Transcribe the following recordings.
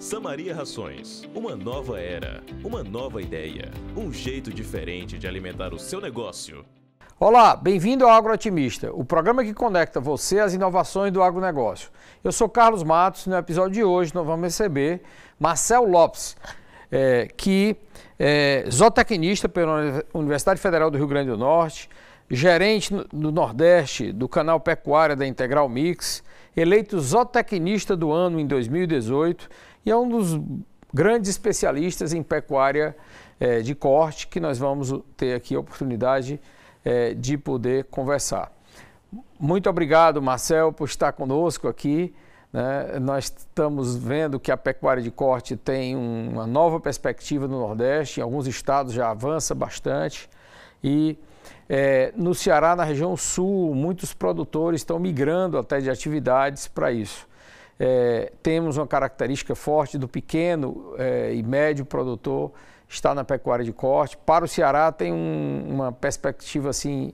Samaria Rações, uma nova era, uma nova ideia, um jeito diferente de alimentar o seu negócio. Olá, bem-vindo ao Agroatimista, o programa que conecta você às inovações do agronegócio. Eu sou Carlos Matos e no episódio de hoje nós vamos receber Marcel Lopes, que é zootecnista pela Universidade Federal do Rio Grande do Norte, gerente do Nordeste do canal Pecuária da Integral Mix, eleito zootecnista do ano em 2018 e é um dos grandes especialistas em pecuária de corte que nós vamos ter aqui a oportunidade de poder conversar. Muito obrigado, Marcel, por estar conosco aqui. Nós estamos vendo que a pecuária de corte tem uma nova perspectiva no Nordeste, em alguns estados já avança bastante e no Ceará, na região sul, muitos produtores estão migrando até de atividades para isso. Temos uma característica forte do pequeno e médio produtor estar na pecuária de corte. Para o Ceará tem uma perspectiva assim,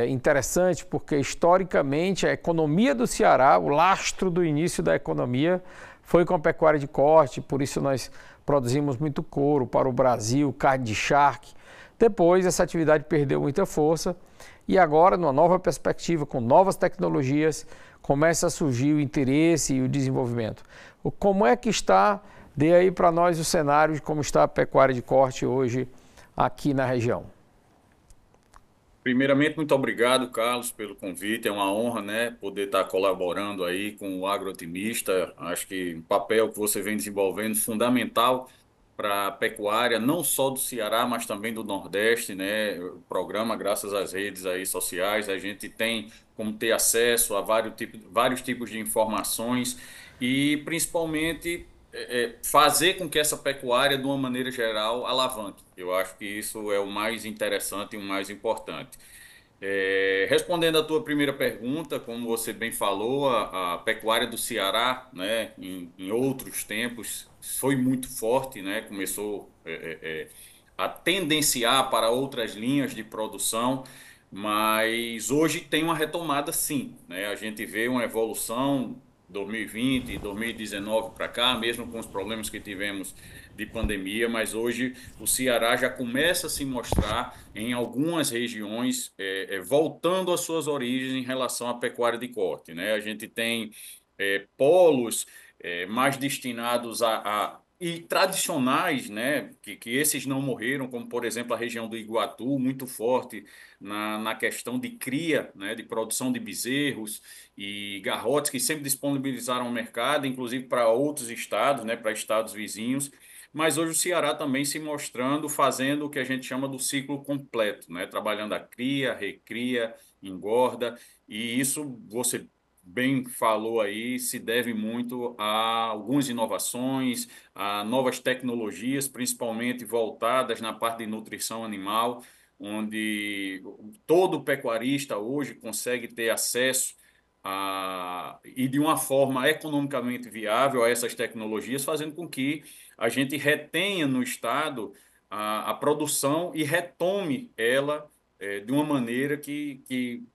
interessante, porque historicamente a economia do Ceará, o lastro do início da economia foi com a pecuária de corte, por isso nós produzimos muito couro para o Brasil, carne de charque. Depois essa atividade perdeu muita força e agora, numa nova perspectiva, com novas tecnologias, começa a surgir o interesse e o desenvolvimento. Como é que está? Dê aí para nós o cenário de como está a pecuária de corte hoje aqui na região. Primeiramente, muito obrigado, Carlos, pelo convite. É uma honra, poder estar colaborando aí com o Agroatimista. Acho que o papel que você vem desenvolvendo é fundamental para a pecuária, não só do Ceará, mas também do Nordeste, O programa, graças às redes aí sociais, a gente tem como ter acesso a vários tipos de informações e, principalmente, fazer com que essa pecuária, de uma maneira geral, alavanque. Eu acho que isso é o mais interessante e o mais importante. Respondendo à tua primeira pergunta, como você bem falou, a pecuária do Ceará, em outros tempos, foi muito forte, começou a tendenciar para outras linhas de produção, mas hoje tem uma retomada sim, A gente vê uma evolução 2020 e 2019 para cá, mesmo com os problemas que tivemos de pandemia, mas hoje o Ceará já começa a se mostrar em algumas regiões voltando às suas origens em relação à pecuária de corte, A gente tem polos mais destinados e tradicionais, que esses não morreram, como por exemplo a região do Iguatu, muito forte na questão de cria, de produção de bezerros e garrotes, que sempre disponibilizaram o mercado, inclusive para outros estados, para estados vizinhos. Mas hoje o Ceará também se mostrando, fazendo o que a gente chama do ciclo completo, trabalhando a cria, recria, engorda, e isso você bem falou aí, se deve muito a algumas inovações, a novas tecnologias, principalmente voltadas na parte de nutrição animal, onde todo pecuarista hoje consegue ter acesso e de uma forma economicamente viável a essas tecnologias, fazendo com que a gente retenha no estado a produção e retome ela de uma maneira que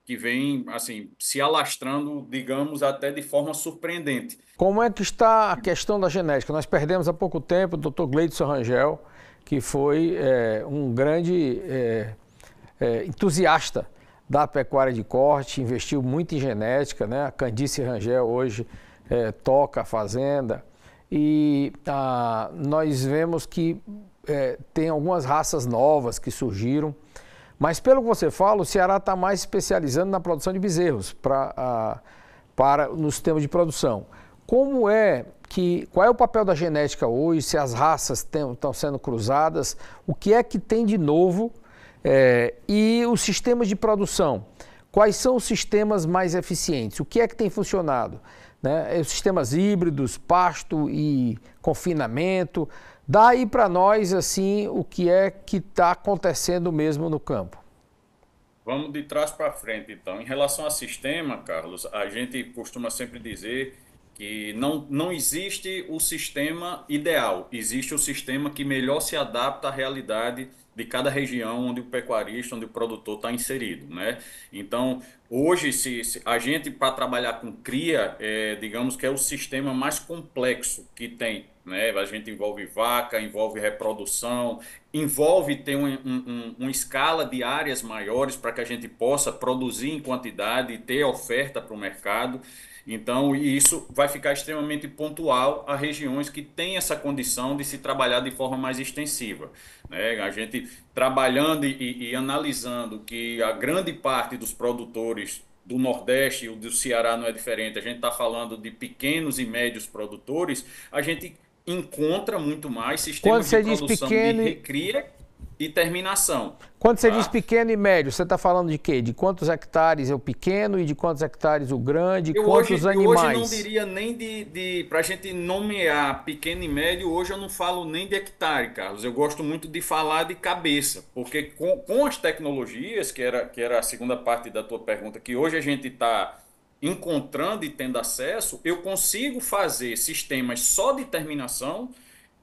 vem assim, se alastrando, digamos, até de forma surpreendente. Como é que está a questão da genética? Nós perdemos há pouco tempo o Dr. Gleidson Rangel, que foi um grande entusiasta da pecuária de corte, investiu muito em genética, A Candice Rangel hoje toca a fazenda e nós vemos que tem algumas raças novas que surgiram, mas pelo que você fala, o Ceará está mais especializando na produção de bezerros no sistema de produção. Qual é o papel da genética hoje, se as raças estão sendo cruzadas, o que é que tem de novo e os sistemas de produção? Quais são os sistemas mais eficientes? O que é que tem funcionado? Os sistemas híbridos, pasto e confinamento. Dá aí para nós assim, o que é que está acontecendo mesmo no campo. Vamos de trás para frente, então. Em relação ao sistema, Carlos, a gente costuma sempre dizer que não existe o sistema ideal, existe o sistema que melhor se adapta à realidade de cada região onde o pecuarista, onde o produtor está inserido, Então, hoje, se a gente, para trabalhar com cria, digamos que é o sistema mais complexo que tem, né? A gente envolve vaca, envolve reprodução, envolve ter uma escala de áreas maiores para que a gente possa produzir em quantidade e ter oferta para o mercado. Então, isso vai ficar extremamente pontual a regiões que têm essa condição de se trabalhar de forma mais extensiva, né? A gente trabalhando e analisando que a grande parte dos produtores do Nordeste e o do Ceará não é diferente, a gente está falando de pequenos e médios produtores, a gente encontra muito mais Quando sistemas de você diz produção de pequeno, recria e terminação. quando você diz Tá? pequeno e médio, você está falando de quê? De quantos hectares é o pequeno e de quantos hectares o grande? Quantos Eu hoje não animais? diria nem para a gente nomear pequeno e médio, hoje eu não falo nem de hectare, Carlos. Eu gosto muito de falar de cabeça, porque com as tecnologias, que era a segunda parte da tua pergunta, que hoje a gente está encontrando e tendo acesso, eu consigo fazer sistemas só de terminação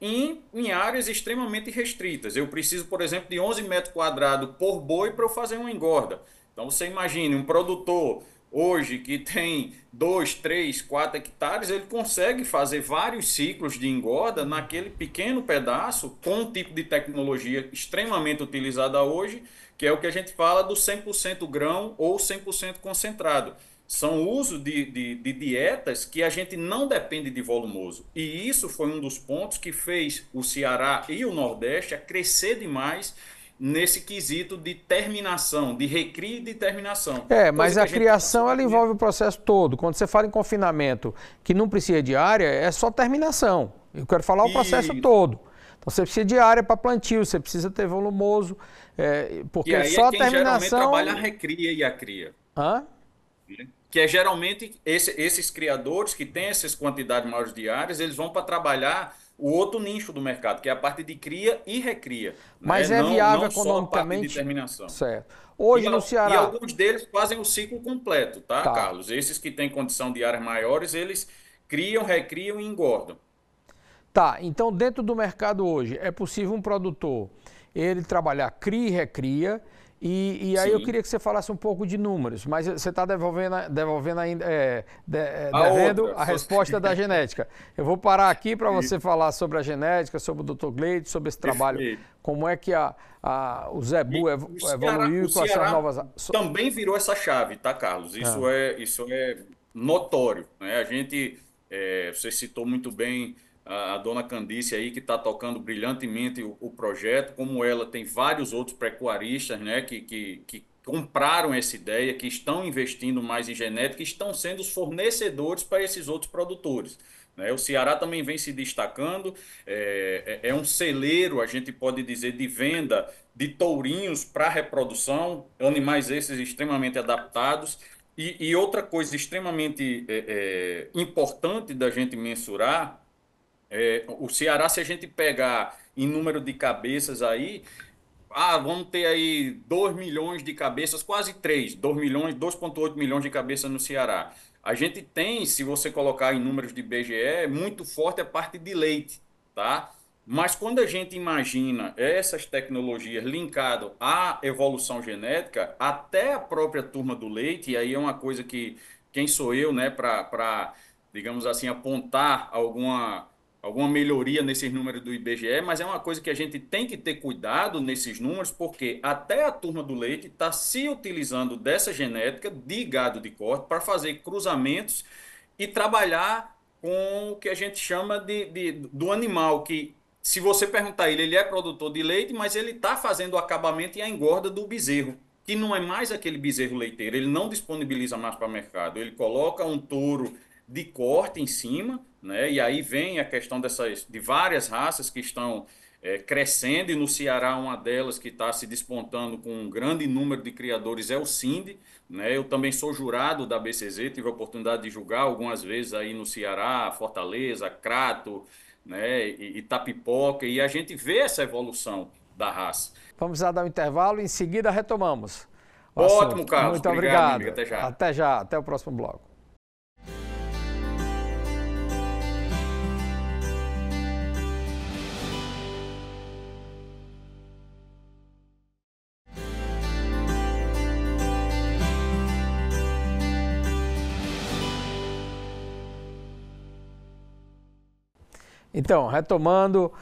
em áreas extremamente restritas. Eu preciso, por exemplo, de 11 metros quadrados por boi para eu fazer uma engorda. Então você imagine um produtor hoje que tem 2, 3, 4 hectares, ele consegue fazer vários ciclos de engorda naquele pequeno pedaço com um tipo de tecnologia extremamente utilizada hoje, que é o que a gente fala do 100% grão ou 100% concentrado. São o uso de dietas que a gente não depende de volumoso. E isso foi um dos pontos que fez o Ceará e o Nordeste a crescer demais nesse quesito de terminação, de recria e de terminação. Mas a criação ela envolve o processo todo. Quando você fala em confinamento que não precisa de área, é só terminação. Eu quero falar o processo todo. Então você precisa de área para plantio, você precisa ter volumoso, porque e aí só é quem a terminação... geralmente trabalha a recria e a cria. Hã? Que é geralmente esses criadores que têm essas quantidades maiores de áreas, eles vão para trabalhar o outro nicho do mercado, que é a parte de cria e recria. Mas né? é viável não só a parte de economicamente? terminação. Certo. Hoje no Ceará... E alguns deles fazem o ciclo completo, tá, Tá. Carlos? Esses que têm condição de áreas maiores, eles criam, recriam e engordam. Tá, então dentro do mercado hoje, é possível um produtor ele trabalhar cria e recria, e aí Sim. eu queria que você falasse um pouco de números, mas você está devolvendo ainda, devendo a resposta da genética. Eu vou parar aqui para você falar sobre a genética, sobre o Dr. Gleide, sobre esse trabalho, como é que o Zebu evoluiu com essas novas... Também virou essa chave, tá, Carlos? Isso é notório, né? A gente, você citou muito bem a dona Candice aí, que está tocando brilhantemente o projeto, como ela tem vários outros pecuaristas, né, que compraram essa ideia, que estão investindo mais em genética, e estão sendo os fornecedores para esses outros produtores. O Ceará também vem se destacando, é um celeiro, a gente pode dizer, de venda de tourinhos para reprodução, animais esses extremamente adaptados. E outra coisa extremamente importante da gente mensurar, o Ceará, se a gente pegar em número de cabeças aí, vamos ter aí 2 milhões de cabeças, quase 3, 2 milhões, 2,8 milhões de cabeças no Ceará. A gente tem, se você colocar em números de IBGE, muito forte a parte de leite, tá? Mas quando a gente imagina essas tecnologias linkadas à evolução genética, até a própria turma do leite, e aí é uma coisa que, quem sou eu, né, para, digamos assim, apontar alguma melhoria nesses números do IBGE, mas é uma coisa que a gente tem que ter cuidado nesses números, porque até a turma do leite está se utilizando dessa genética de gado de corte para fazer cruzamentos e trabalhar com o que a gente chama do animal, que se você perguntar ele é produtor de leite, mas ele está fazendo o acabamento e a engorda do bezerro, que não é mais aquele bezerro leiteiro, ele não disponibiliza mais para o mercado, ele coloca um touro de corte em cima, né? E aí vem a questão de várias raças que estão crescendo, e no Ceará uma delas que está se despontando com um grande número de criadores é o Sindi, né? Eu também sou jurado da BCZ, tive a oportunidade de julgar algumas vezes aí no Ceará, Fortaleza, Crato, né? Itapipoca, e a gente vê essa evolução da raça. Vamos dar um intervalo e em seguida retomamos. Ótimo, Carlos. Muito obrigado. Amigo. Até já. Até já. Até o próximo bloco. Então, retomando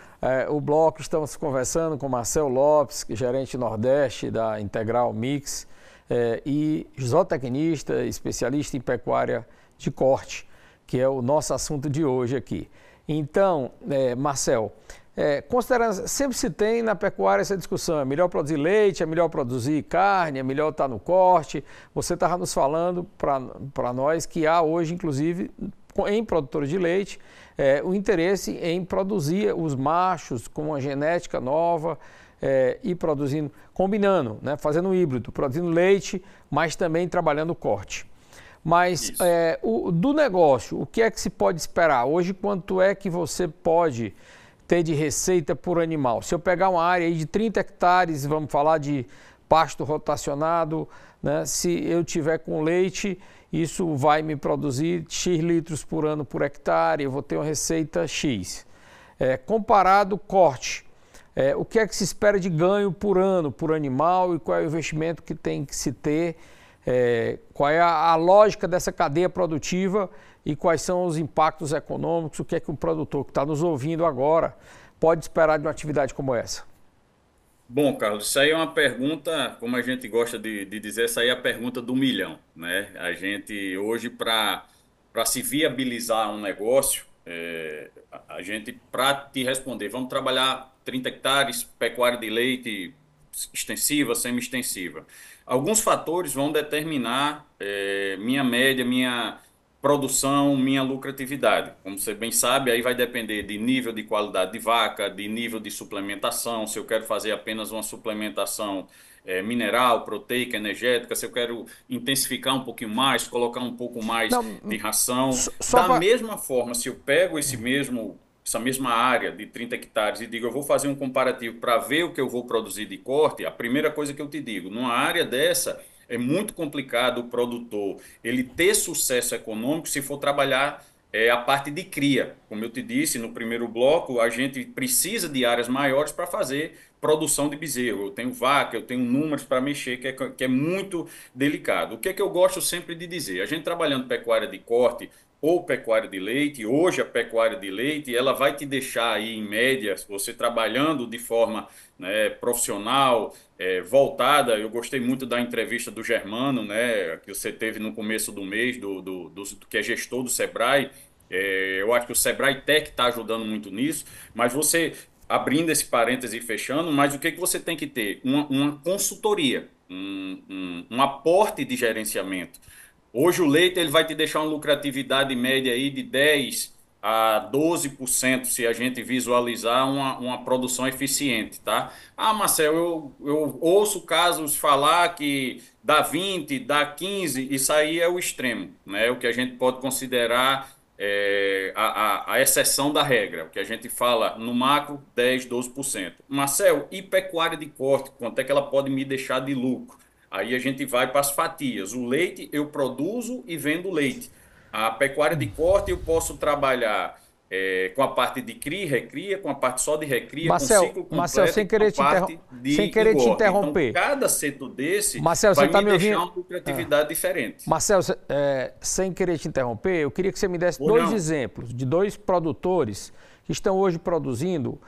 o bloco, estamos conversando com Marcel Lopes, gerente Nordeste da Integral Mix, e zootecnista, especialista em pecuária de corte, que é o nosso assunto de hoje aqui. Então, Marcel, considerando, sempre se tem na pecuária essa discussão, é melhor produzir leite, é melhor produzir carne, é melhor estar no corte. Você estava nos falando para nós que há hoje, inclusive, em produtores de leite, o interesse em produzir os machos com uma genética nova e produzindo, combinando, né, fazendo um híbrido, produzindo leite, mas também trabalhando o corte. Mas do negócio, o que é que se pode esperar? Hoje, quanto é que você pode ter de receita por animal? Se eu pegar uma área aí de 30 hectares, vamos falar de pasto rotacionado, né, se eu tiver com leite, isso vai me produzir X litros por ano por hectare, eu vou ter uma receita X. Comparado corte, o que é que se espera de ganho por ano, por animal, e qual é o investimento que tem que se ter, qual é a lógica dessa cadeia produtiva e quais são os impactos econômicos, o que é que o produtor que está nos ouvindo agora pode esperar de uma atividade como essa? Bom, Carlos, isso aí é uma pergunta, como a gente gosta de dizer, essa aí é a pergunta do milhão, né? A gente hoje, para se viabilizar um negócio, a gente, para te responder, vamos trabalhar 30 hectares, pecuária de leite extensiva, semi-extensiva. Alguns fatores vão determinar minha média, minha produção, minha lucratividade. Como você bem sabe, aí vai depender de nível de qualidade de vaca, de nível de suplementação, se eu quero fazer apenas uma suplementação mineral, proteica, energética, se eu quero intensificar um pouquinho mais, colocar um pouco mais Não, de ração. só Da para... mesma forma, se eu pego essa mesma área de 30 hectares e digo, eu vou fazer um comparativo para ver o que eu vou produzir de corte, a primeira coisa que eu te digo, numa área dessa, é muito complicado o produtor ele ter sucesso econômico se for trabalhar a parte de cria. Como eu te disse no primeiro bloco, a gente precisa de áreas maiores para fazer produção de bezerro. Eu tenho vaca, eu tenho números para mexer, que é muito delicado. O que é que eu gosto sempre de dizer? A gente trabalhando pecuária de corte ou pecuária de leite, hoje a pecuária de leite, ela vai te deixar aí, em média, você trabalhando de forma, né, profissional, voltada. Eu gostei muito da entrevista do Germano, né, que você teve no começo do mês, que é gestor do Sebrae. Eu acho que o Sebrae Tech está ajudando muito nisso, mas você, abrindo esse parêntese e fechando, mas o que você tem que ter? Uma consultoria, um aporte de gerenciamento. Hoje o leite ele vai te deixar uma lucratividade média aí de 10 a 12% se a gente visualizar uma produção eficiente, tá? Ah, Marcel, eu ouço casos falar que dá 20, dá 15, isso aí é o extremo, né? O que a gente pode considerar a exceção da regra, o que a gente fala no macro, 10, 12%. Marcel, e pecuária de corte, quanto é que ela pode me deixar de lucro? Aí a gente vai para as fatias. O leite eu produzo e vendo leite. A pecuária de corte eu posso trabalhar com a parte de cria, recria, com a parte só de recria, com ciclo Marcel, completo, com a parte de engorda. interromper. Então, cada setor desse Marcel, vai você tá me me deixar ouvindo? uma lucratividade diferente. Marcel, sem querer te interromper, eu queria que você me desse dois exemplos de dois produtores que estão hoje produzindo,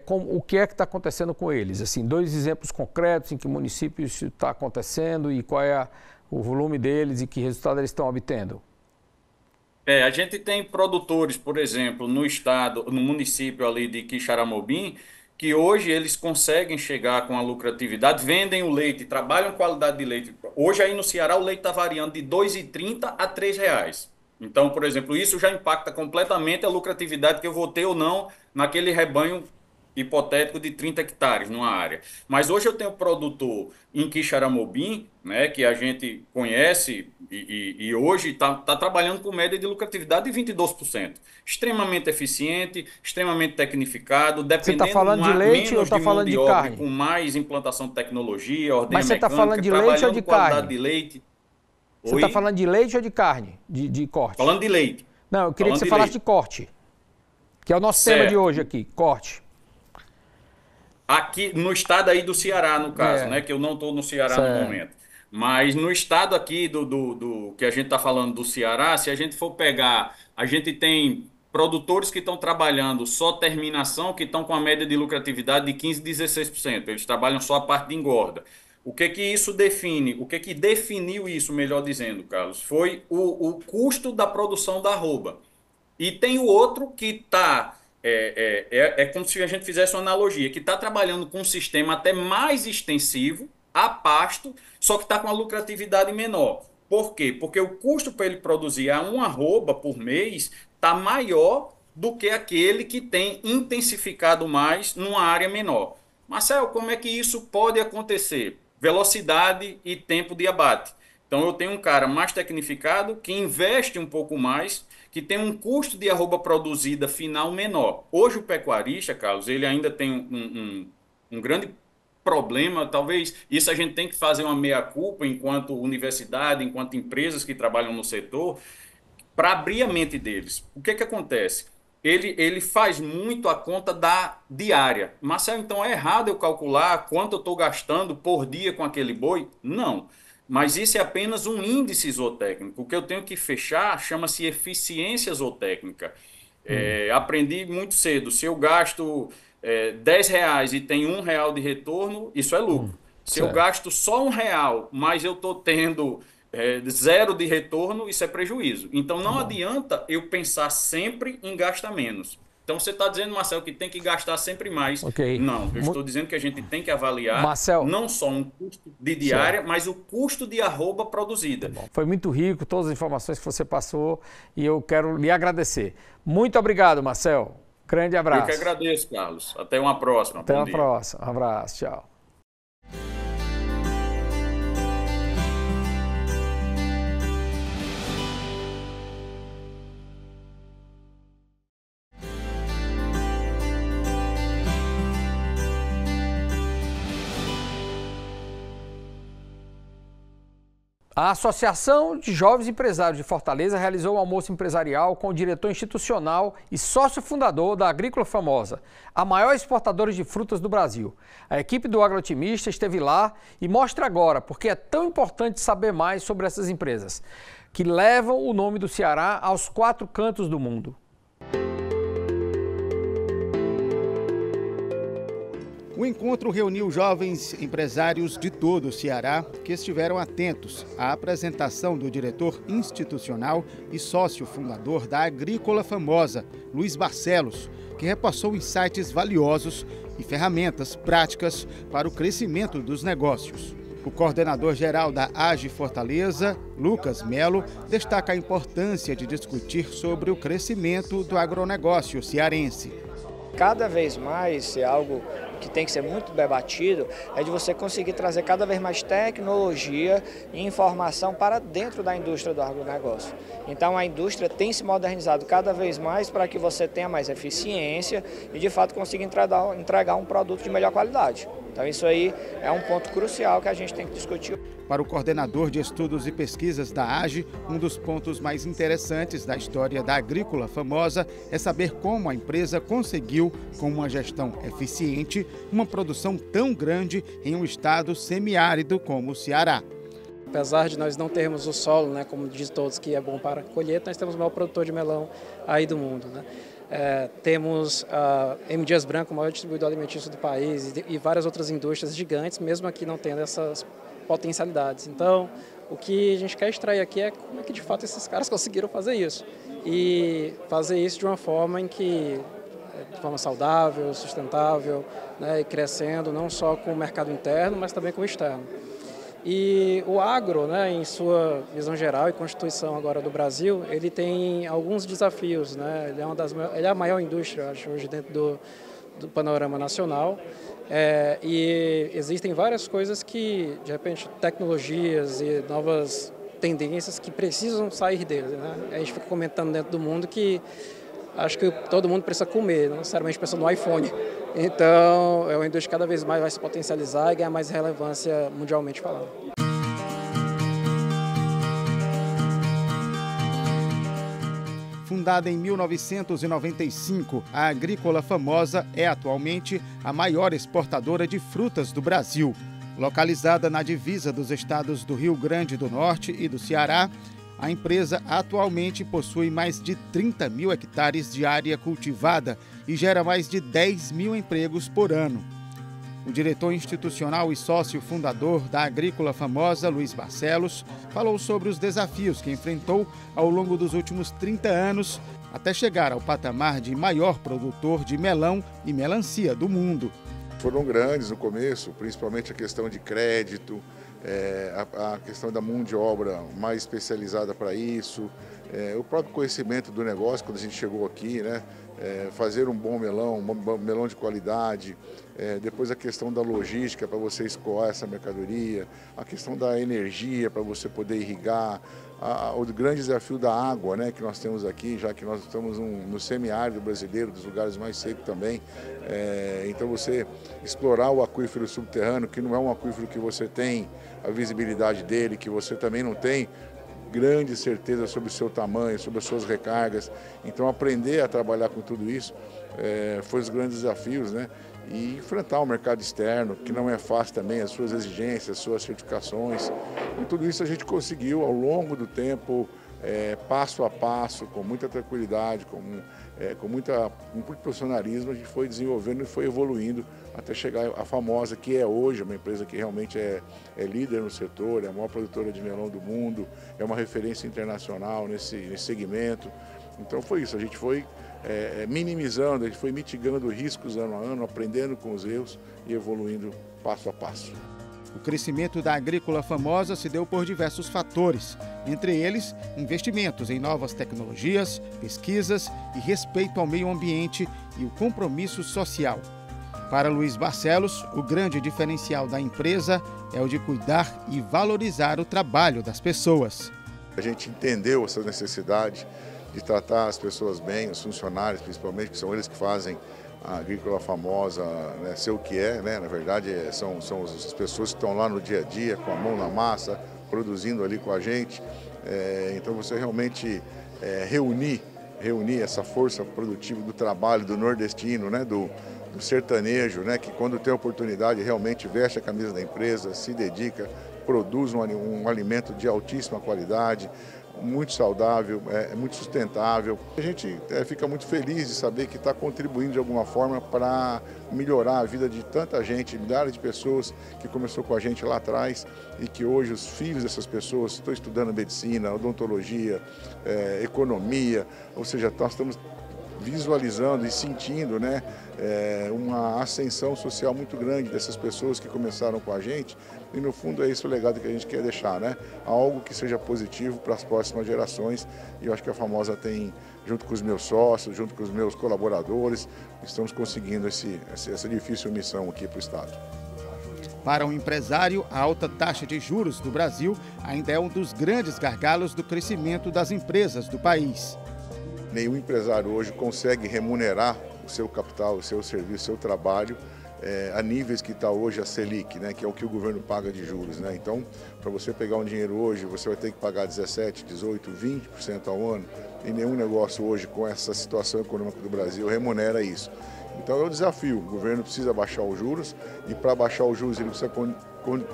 o que é que está acontecendo com eles. Assim, dois exemplos concretos em que municípios isso está acontecendo e qual é o volume deles e que resultado eles estão obtendo. A gente tem produtores, por exemplo, no estado, no município ali de Quixaramobim, que hoje eles conseguem chegar com a lucratividade, vendem o leite, trabalham qualidade de leite. Hoje aí no Ceará o leite está variando de R$ 2,30 a R$ 3. Então, por exemplo, isso já impacta completamente a lucratividade que eu vou ter ou não naquele rebanho hipotético de 30 hectares numa área. Mas hoje eu tenho produtor em Quixaramobim, né, que a gente conhece e hoje está trabalhando com média de lucratividade de 22%. Extremamente eficiente, extremamente tecnificado, Você está dependendo falando de leite ou menos está de mão falando de de obra, carne? com mais implantação de tecnologia, ordenha Mas você está mecânica, falando de leite ou trabalhando de qualidade carne? de leite. Você está falando de leite ou de carne, de corte? Falando de leite. Não, eu queria Falando que você de falasse leite. de corte, que é o nosso tema Certo. de hoje aqui, corte. Aqui no estado aí do Ceará, no caso, É. né? Que eu não estou no Ceará Certo. no momento. Mas no estado aqui do que a gente está falando do Ceará, se a gente for pegar, a gente tem produtores que estão trabalhando só terminação, que estão com a média de lucratividade de 15%, 16%. Eles trabalham só a parte de engorda. O que que isso define? O que que definiu isso, melhor dizendo, Carlos? Foi o custo da produção da arroba. E tem o outro que está... É como se a gente fizesse uma analogia, que está trabalhando com um sistema até mais extensivo, a pasto, só que está com a lucratividade menor. Por quê? Porque o custo para ele produzir uma arroba por mês está maior do que aquele que tem intensificado mais numa área menor. Marcelo, como é que isso pode acontecer? Velocidade e tempo de abate. Então eu tenho um cara mais tecnificado que investe um pouco mais, que tem um custo de arroba produzida final menor. Hoje o pecuarista, Carlos, ele ainda tem um grande problema, talvez isso a gente tem que fazer uma meia-culpa enquanto universidade, enquanto empresas que trabalham no setor, para abrir a mente deles. O que que acontece? Ele faz muito a conta da diária. Marcelo, então é errado eu calcular quanto eu estou gastando por dia com aquele boi? Não. Mas isso é apenas um índice zootécnico. O que eu tenho que fechar chama-se eficiência zootécnica. Aprendi muito cedo. Se eu gasto R$10 e tem R$1 de retorno, isso é lucro. Se eu gasto só R$1, mas eu estou tendo 0 de retorno, isso é prejuízo. Então não adianta eu pensar sempre em gastar menos. Então você está dizendo, Marcelo, que tem que gastar sempre mais. Okay. Não, eu estou dizendo que a gente tem que avaliar não só um custo de diária, mas o custo de arroba produzida. Tá bom. Foi muito rico todas as informações que você passou e eu quero lhe agradecer. Muito obrigado, Marcelo. Grande abraço. Eu que agradeço, Carlos. Até uma próxima. Até uma próxima. Um abraço. Tchau. A Associação de Jovens Empresários de Fortaleza realizou um almoço empresarial com o diretor institucional e sócio fundador da Agrícola Famosa, a maior exportadora de frutas do Brasil. A equipe do Agrotimista esteve lá e mostra agora porque é tão importante saber mais sobre essas empresas, que levam o nome do Ceará aos 4 cantos do mundo. O encontro reuniu jovens empresários de todo o Ceará que estiveram atentos à apresentação do diretor institucional e sócio fundador da Agrícola Famosa, Luiz Barcelos, que repassou insights valiosos e ferramentas práticas para o crescimento dos negócios. O coordenador-geral da AGE Fortaleza, Lucas Melo, destaca a importância de discutir sobre o crescimento do agronegócio cearense. Cada vez mais é algo que tem que ser muito debatido, é de você conseguir trazer cada vez mais tecnologia e informação para dentro da indústria do agronegócio. Então a indústria tem se modernizado cada vez mais para que você tenha mais eficiência e de fato consiga entregar um produto de melhor qualidade. Então isso aí é um ponto crucial que a gente tem que discutir. Para o coordenador de estudos e pesquisas da AGE, um dos pontos mais interessantes da história da Agrícola Famosa é saber como a empresa conseguiu, com uma gestão eficiente, uma produção tão grande em um estado semiárido como o Ceará. Apesar de nós não termos o solo, né, como diz todos, que é bom para colheita, nós temos o maior produtor de melão aí do mundo, né? Temos a M. Dias Branco, o maior distribuidor alimentício do país, e várias outras indústrias gigantes, mesmo aqui não tendo essas potencialidades. Então, o que a gente quer extrair aqui é como é que de fato esses caras conseguiram fazer isso. E fazer isso de uma forma em que, de forma saudável, sustentável, né, e crescendo não só com o mercado interno, mas também com o externo. E o agro, né, em sua visão geral e constituição agora do Brasil, ele tem alguns desafios, né? Ele é a maior indústria, acho, hoje dentro do panorama nacional. E existem várias coisas que, de repente, tecnologias e novas tendências que precisam sair dele, né? A gente fica comentando dentro do mundo que acho que todo mundo precisa comer, não necessariamente pensa no iPhone. Então, é uma indústria que cada vez mais vai se potencializar e ganhar mais relevância mundialmente falando. Fundada em 1995, a Agrícola Famosa é atualmente a maior exportadora de frutas do Brasil. Localizada na divisa dos estados do Rio Grande do Norte e do Ceará, A empresa atualmente possui mais de 30 mil hectares de área cultivada e gera mais de 10 mil empregos por ano. O diretor institucional e sócio fundador da Agrícola Famosa, Luiz Barcelos, falou sobre os desafios que enfrentou ao longo dos últimos 30 anos até chegar ao patamar de maior produtor de melão e melancia do mundo. Foram grandes no começo, principalmente a questão de crédito, a questão da mão de obra mais especializada para isso, o próprio conhecimento do negócio quando a gente chegou aqui, né? Fazer um bom melão de qualidade, depois a questão da logística para você escoar essa mercadoria, a questão da energia para você poder irrigar, o grande desafio da água, né, que nós temos aqui, já que nós estamos no semiárido brasileiro, dos lugares mais secos também. Então você explorar o aquífero subterrâneo, que não é um aquífero que você tem a visibilidade dele, que você também não tem grande certeza sobre o seu tamanho, sobre as suas recargas. Então aprender a trabalhar com tudo isso foi os grandes desafios, né? E enfrentar o mercado externo, que não é fácil também, as suas exigências, as suas certificações. E tudo isso a gente conseguiu ao longo do tempo, passo a passo, com muita tranquilidade, com muito profissionalismo, a gente foi desenvolvendo e foi evoluindo até chegar à Famosa, que é hoje uma empresa que realmente é líder no setor, é a maior produtora de melão do mundo, é uma referência internacional nesse segmento. Então foi isso, a gente foi minimizando, a gente foi mitigando riscos ano a ano, aprendendo com os erros e evoluindo passo a passo. O crescimento da Agrícola Famosa se deu por diversos fatores, entre eles investimentos em novas tecnologias, pesquisas e respeito ao meio ambiente e o compromisso social. Para Luiz Barcelos, o grande diferencial da empresa é o de cuidar e valorizar o trabalho das pessoas. A gente entendeu essa necessidade de tratar as pessoas bem, os funcionários principalmente, que são eles que fazem a Agrícola Famosa, né, ser o que é, né? Na verdade são as pessoas que estão lá no dia a dia, com a mão na massa, produzindo ali com a gente. Então você realmente reunir essa força produtiva do trabalho do nordestino, né, do sertanejo, né, que quando tem oportunidade realmente veste a camisa da empresa, se dedica, produz um alimento de altíssima qualidade, muito saudável, muito sustentável. A gente fica muito feliz de saber que está contribuindo de alguma forma para melhorar a vida de tanta gente, milhares de pessoas que começou com a gente lá atrás e que hoje os filhos dessas pessoas estão estudando medicina, odontologia, economia, ou seja, nós estamos visualizando e sentindo, né, uma ascensão social muito grande dessas pessoas que começaram com a gente e no fundo é esse o legado que a gente quer deixar, né? Algo que seja positivo para as próximas gerações e eu acho que a Famosa tem, junto com os meus sócios, junto com os meus colaboradores, estamos conseguindo essa difícil missão aqui para o Estado. Para o empresário, a alta taxa de juros do Brasil ainda é um dos grandes gargalos do crescimento das empresas do país. Nenhum empresário hoje consegue remunerar o seu capital, o seu serviço, o seu trabalho a níveis que está hoje a Selic, né, que é o que o governo paga de juros, né? Então, para você pegar um dinheiro hoje, você vai ter que pagar 17%, 18%, 20% ao ano e nenhum negócio hoje com essa situação econômica do Brasil remunera isso. Então é um desafio, o governo precisa baixar os juros e para baixar os juros ele precisa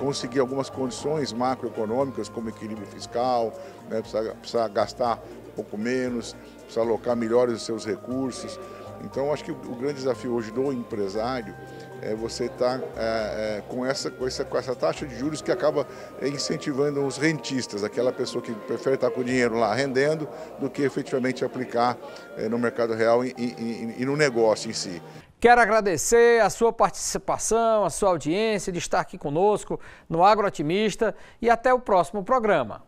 conseguir algumas condições macroeconômicas como equilíbrio fiscal, né, precisa gastar um pouco menos, precisa alocar melhores os seus recursos. Então acho que o grande desafio hoje do empresário é você estar com essa taxa de juros que acaba incentivando os rentistas, aquela pessoa que prefere estar com o dinheiro lá rendendo do que efetivamente aplicar no mercado real e no negócio em si. Quero agradecer a sua participação, a sua audiência de estar aqui conosco no Agro Otimista e até o próximo programa.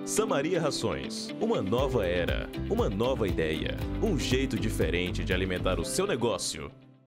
Samaria Rações, uma nova era, uma nova ideia, um jeito diferente de alimentar o seu negócio.